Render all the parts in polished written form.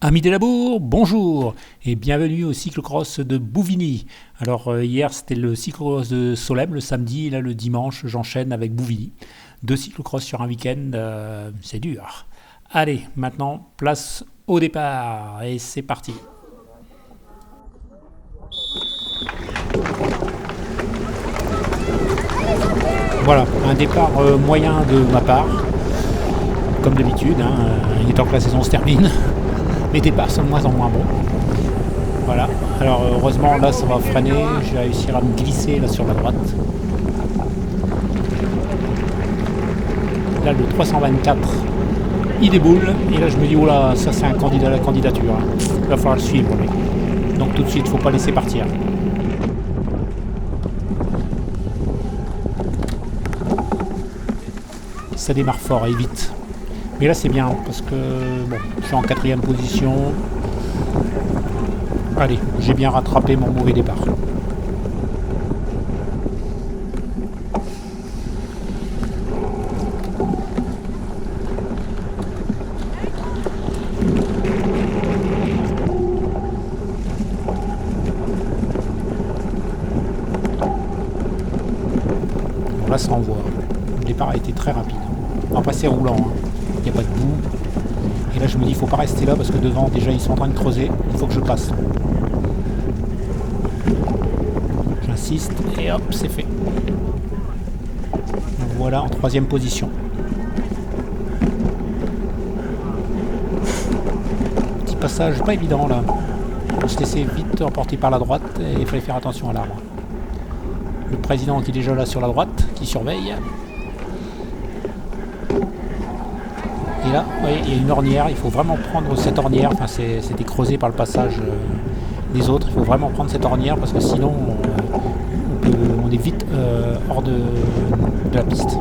Amis des labours, bonjour et bienvenue au cyclocross de Bouvigny. Alors hier c'était le cyclocross de Solesmes le samedi et là le dimanche j'enchaîne avec Bouvigny. Deux cyclocross sur un week-end, c'est dur. Allez, maintenant place au départ et c'est parti. Voilà, un départ moyen de ma part, comme d'habitude, il est temps que la saison se termine. Les départs sont de moins en moins bons. Voilà. Alors heureusement là ça va freiner. Je vais réussir à me glisser là sur la droite. Là le 324 il déboule. Et là je me dis oula ça c'est un candidat à la candidature. Il va falloir le suivre lui. Donc tout de suite faut pas laisser partir. Ça démarre fort et vite. Mais là c'est bien parce que bon, je suis en quatrième position. Allez, j'ai bien rattrapé mon mauvais départ. Bon, là ça envoie. Le départ a été très rapide. On va passer roulant. Il n'y a pas de boue. Et là je me dis il faut pas rester là parce que devant déjà ils sont en train de creuser. Il faut que je passe. J'insiste et hop c'est fait. Donc voilà en troisième position. Petit passage pas évident là. On se laissait vite emporter par la droite et il fallait faire attention à l'arbre. Le président qui est déjà là sur la droite, qui surveille. Et là, vous voyez, il y a une ornière, il faut vraiment prendre cette ornière, enfin c'était creusé par le passage des autres, il faut vraiment prendre cette ornière parce que sinon on est vite hors de la piste.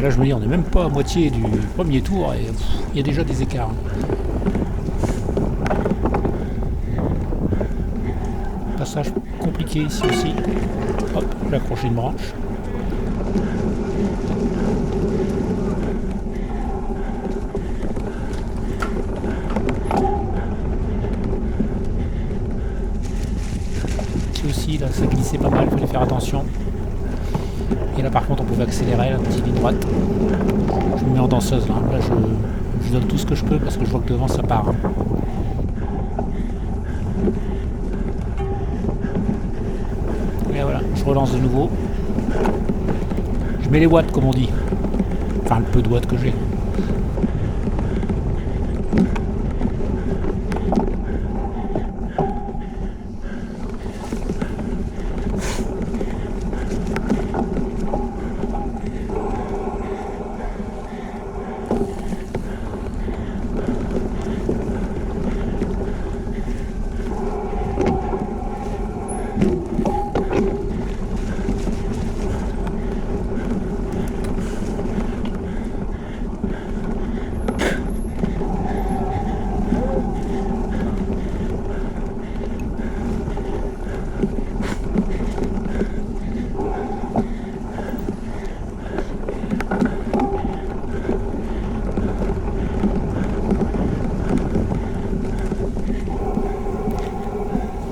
Là je me dis on n'est même pas à moitié du premier tour et il y a déjà des écarts. Passage compliqué ici aussi. Hop, j'ai accroché une branche. Ici aussi là ça glissait pas mal, il fallait faire attention. Et là par contre on pouvait accélérer la petite ligne droite. Je me mets en danseuse là, je donne tout ce que je peux parce que je vois que devant ça part. Et voilà, je relance de nouveau. Je mets les watts comme on dit. Enfin le peu de watts que j'ai.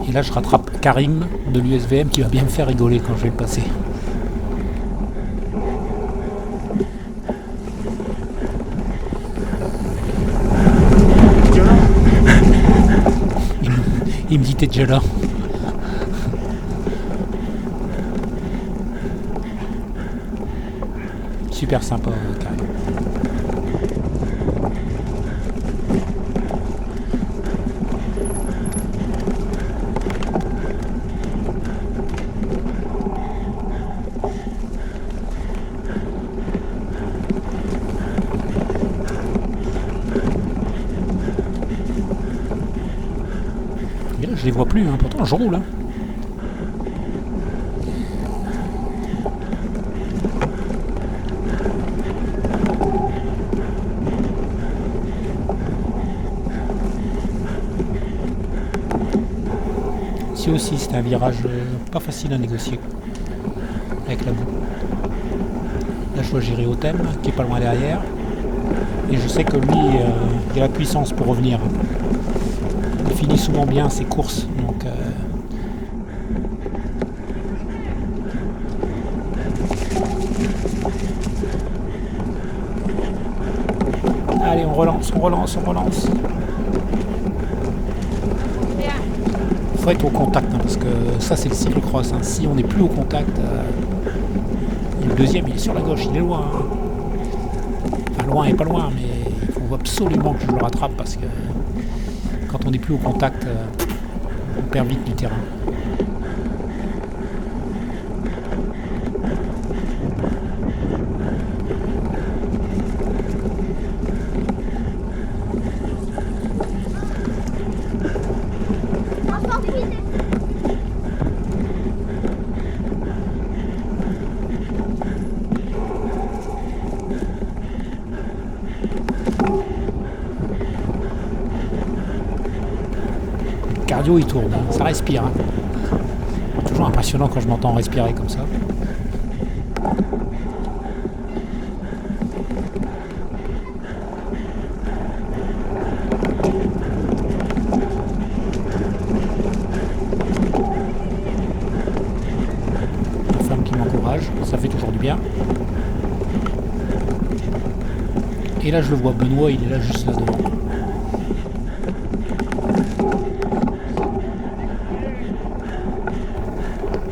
Et là je rattrape Karim de l'USVM qui va bien me faire rigoler quand je vais le passer. Il me dit t'es déjà là. Super sympa Karim. Je les vois plus, hein. Pourtant je roule. Hein. Ici aussi c'est un virage pas facile à négocier avec la boue. Là je dois gérer Otem qui est pas loin derrière. Et je sais que lui, il a la puissance pour revenir. Il finit souvent bien ses courses. Donc, allez, on relance. Il faut être au contact, hein, parce que ça c'est le cyclocross. Hein. Si on n'est plus au contact, et le deuxième il est sur la gauche, il est loin. Hein. Enfin loin et pas loin, mais il faut absolument que je le rattrape parce que quand on n'est plus au contact, on perd vite du terrain. Cardio il tourne, ça respire. Hein. Toujours impressionnant quand je m'entends respirer comme ça. La femme qui m'encourage, ça fait toujours du bien. Et là je le vois, Benoît il est là juste là devant.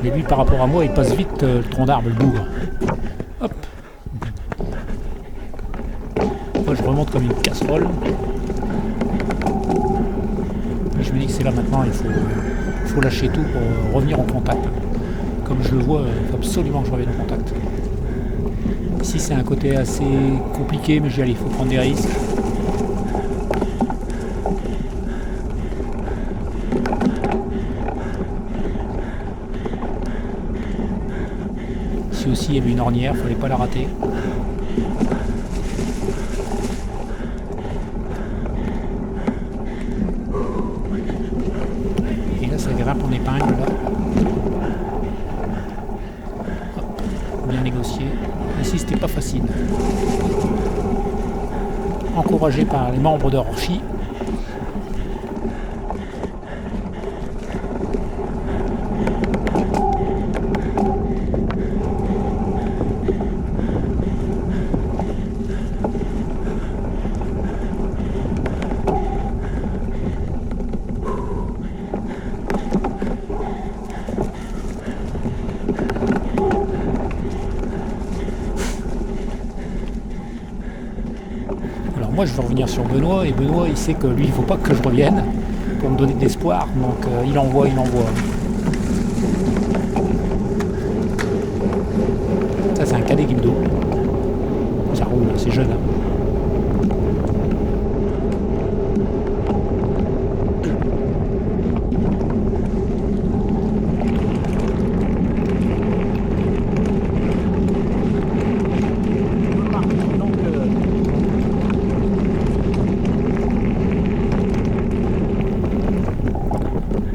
Et lui par rapport à moi il passe vite le tronc d'arbre, le bougre. Hop. Moi je remonte comme une casserole. Et je me dis que c'est là maintenant, il faut lâcher tout pour revenir en contact. Comme je le vois, il faut absolument que je revienne en contact. Ici c'est un côté assez compliqué, mais j'y allais, il faut prendre des risques. Ici aussi il y avait une ornière, il ne fallait pas la rater. Et là ça grimpe en épingle là. Hop, bien négocié. Ici c'était pas facile. Encouragé par les membres de Rorschach. Moi je veux revenir sur Benoît et Benoît il sait que lui il faut pas que je revienne pour me donner de l'espoir, donc il envoie. Ça c'est un cadet Guildo. Ça roule, c'est jeune. Hein.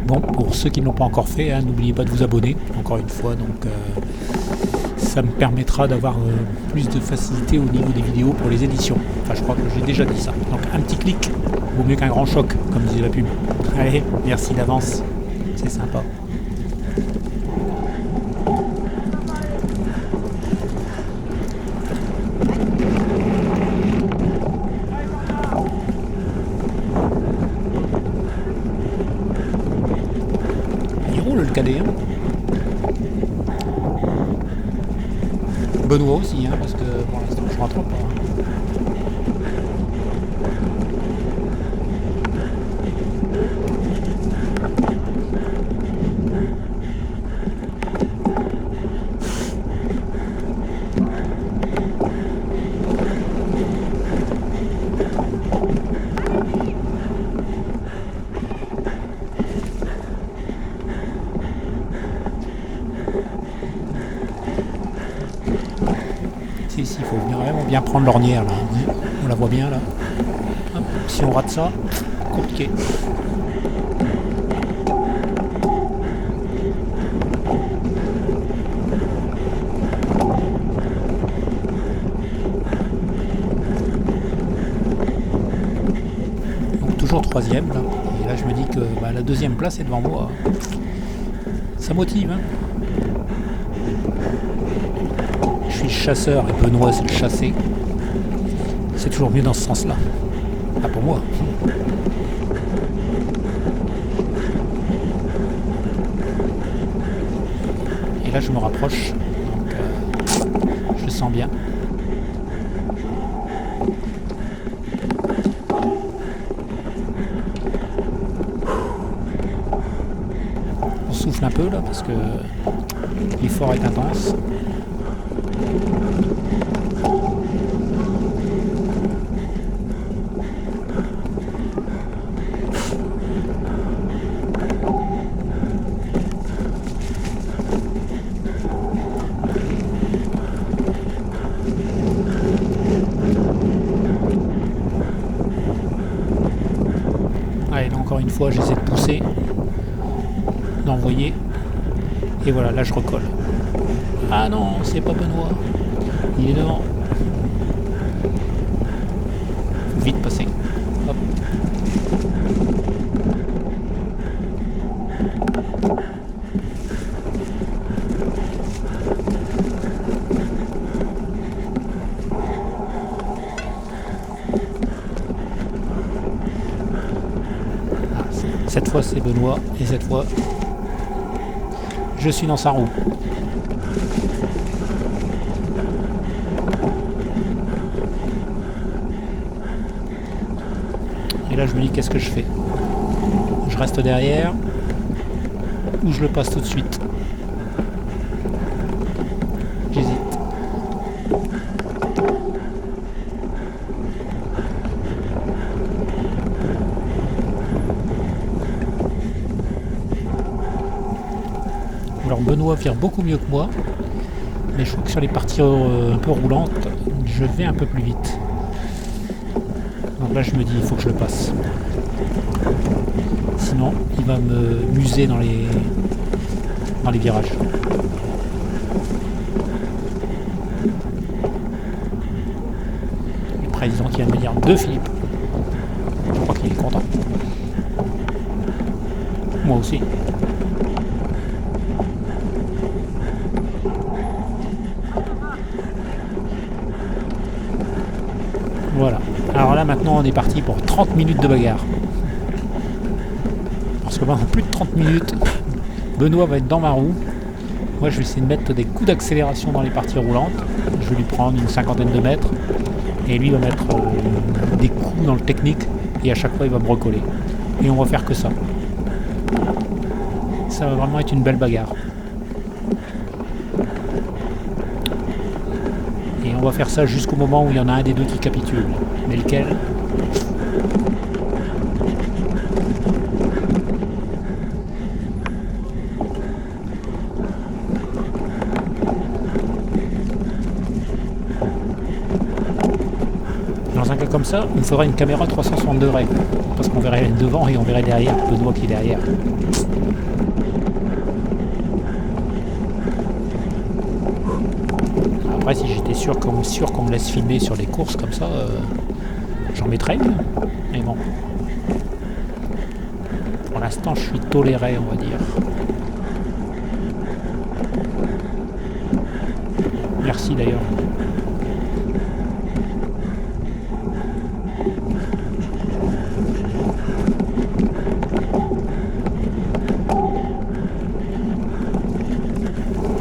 Bon, pour ceux qui ne l'ont pas encore fait, hein, n'oubliez pas de vous abonner, encore une fois, donc ça me permettra d'avoir plus de facilité au niveau des vidéos pour les éditions. Enfin, je crois que j'ai déjà dit ça. Donc un petit clic vaut mieux qu'un grand choc, comme disait la pub. Allez, merci d'avance, c'est sympa. Le cadet. Hein. Benoît aussi, hein, parce que pour l'instant je rentre pas. Hein. bien prendre l'ornière là. On la voit bien là. Hop, si on rate ça, compliqué. Donc toujours troisième là. Et là je me dis que la deuxième place est devant moi. Ça motive, hein. Je suis le chasseur et Benoît c'est le chassé. C'est toujours mieux dans ce sens-là. Ah, pour moi. Et là, je me rapproche. Donc, je le sens bien. On souffle un peu là parce que l'effort est intense. Allez, là, encore une fois, j'essaie de pousser, d'envoyer. Et voilà, là je recolle. Ah non, c'est pas Benoît. Il est devant. Faut vite passer. Hop. Cette fois c'est Benoît et cette fois je suis dans sa roue. Et là je me dis qu'est-ce que je fais? Je reste derrière ou je le passe tout de suite? J'hésite. Alors Benoît vire beaucoup mieux que moi, mais je crois que sur les parties un peu roulantes, je vais un peu plus vite. Donc là je me dis il faut que je le passe. Sinon il va me muser dans les virages. Le président qui vient de me dire de Philippe. Je crois qu'il est content. Moi aussi. Voilà. Alors là maintenant on est parti pour 30 minutes de bagarre. Parce que pendant plus de 30 minutes, Benoît va être dans ma roue. Moi je vais essayer de mettre des coups d'accélération dans les parties roulantes. Je vais lui prendre une cinquantaine de mètres. Et lui va mettre des coups dans le technique. Et à chaque fois il va me recoller. Et on va faire que ça. Ça va vraiment être une belle bagarre. Et on va faire ça jusqu'au moment où il y en a un des deux qui capitule. Mais lequel ? Dans un cas comme ça, il faudrait une caméra 360 degrés. Parce qu'on verrait devant et on verrait derrière. Benoît qui est derrière. Après, si j'étais sûr qu'on me laisse filmer sur les courses comme ça, j'en mettrais une. Mais bon. Pour l'instant, je suis toléré, on va dire. Merci d'ailleurs.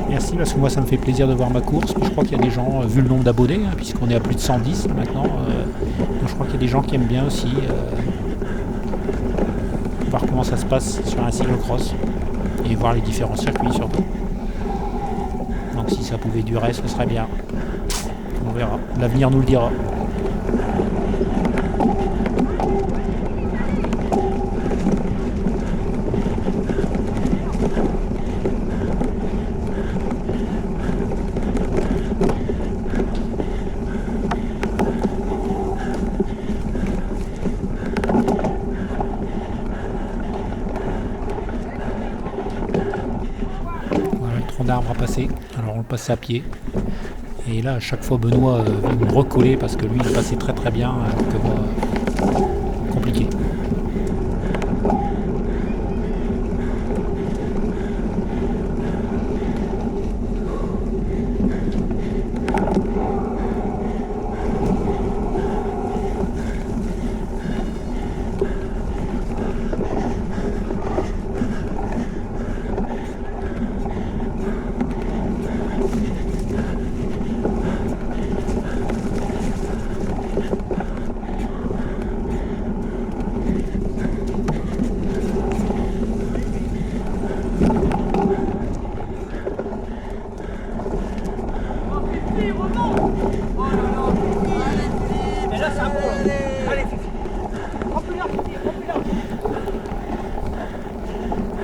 Merci parce que moi ça me fait plaisir de voir ma course. Je crois qu'il y a des gens, vu le nombre d'abonnés, hein, puisqu'on est à plus de 110 maintenant, je crois qu'il y a des gens qui aiment bien aussi voir comment ça se passe sur un cyclocross et voir les différents circuits surtout. Donc si ça pouvait durer, ce serait bien. On verra. L'avenir nous le dira. passer. Alors on le passait à pied. Et là, à chaque fois, Benoît veut me recoller parce que lui, il passait très très bien, alors que moi, compliqué.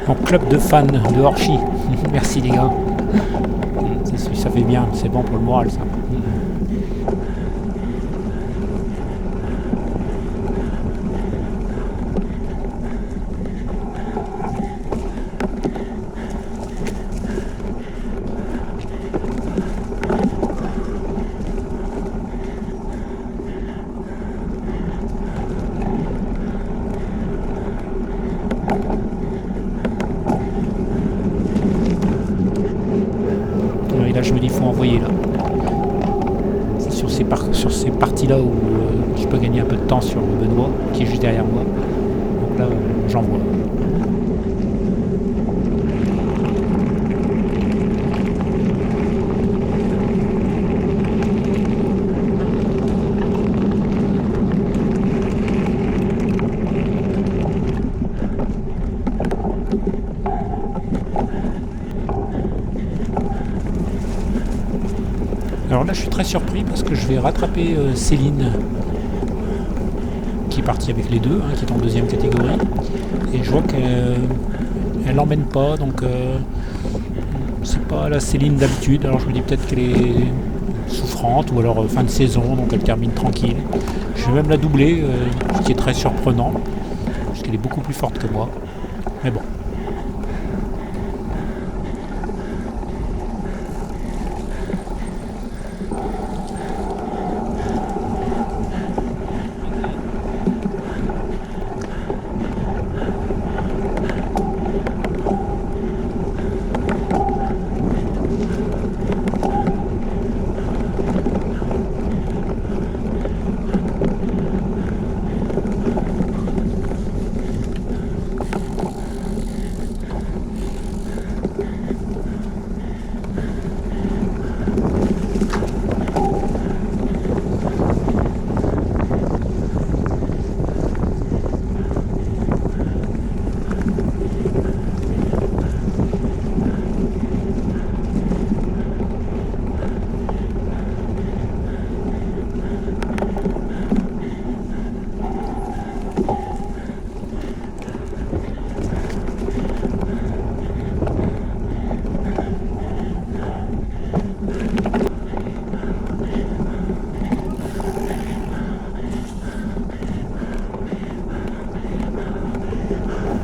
En club de fans de Orchi. Merci les gars. Ça fait bien, c'est bon pour le moral ça. Et là je me dis il faut envoyer là. C'est sur ces parties là où je peux gagner un peu de temps sur Benoît qui est juste derrière moi. Donc là j'envoie. Alors là je suis très surpris parce que je vais rattraper Céline qui est partie avec les deux, qui est en deuxième catégorie, et je vois qu'elle n'emmène pas, donc c'est pas la Céline d'habitude. Alors je me dis peut-être qu'elle est souffrante ou alors fin de saison, donc elle termine tranquille. Je vais même la doubler, ce qui est très surprenant parce qu'elle est beaucoup plus forte que moi, mais bon.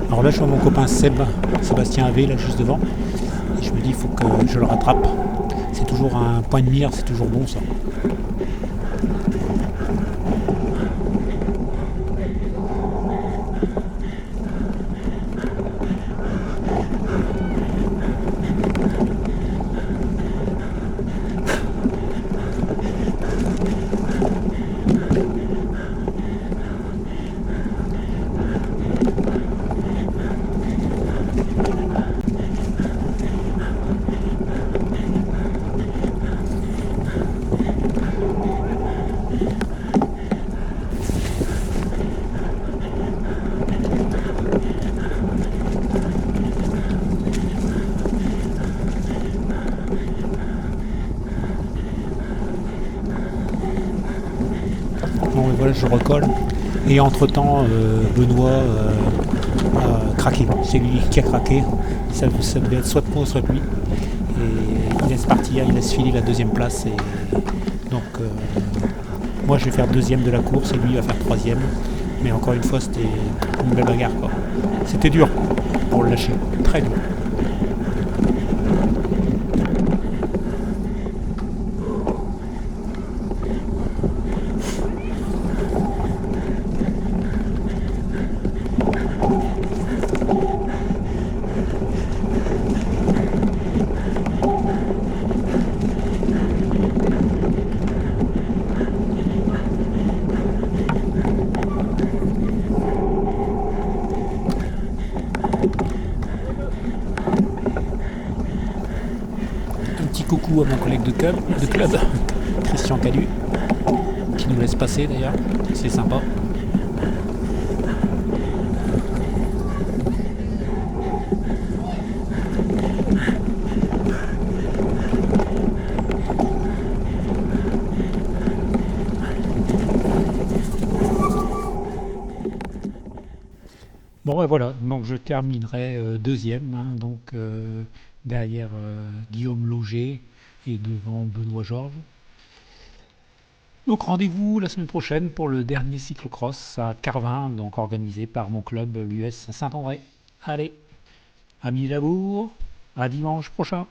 Alors là je vois mon copain Sébastien Havé là juste devant, et je me dis il faut que je le rattrape. C'est toujours un point de mire, c'est toujours bon ça. Bon, et voilà, je recolle. Et entre-temps, Benoît a craqué. C'est lui qui a craqué. Ça devait être soit moi, soit lui. Et il laisse partir, il laisse filer la deuxième place. Et donc, moi, je vais faire deuxième de la course et lui, il va faire troisième. Mais encore une fois, c'était une belle bagarre, quoi. C'était dur pour le lâcher. Très dur. beaucoup à mon collègue de club Christian Calu, qui nous laisse passer d'ailleurs, c'est sympa. Bon, et voilà, donc je terminerai deuxième, hein, derrière Guillaume Lauger et devant Benoît Georges. Donc rendez-vous la semaine prochaine pour le dernier cyclocross à Carvin, donc organisé par mon club l'US Saint-André. Allez, amis Labour, à dimanche prochain.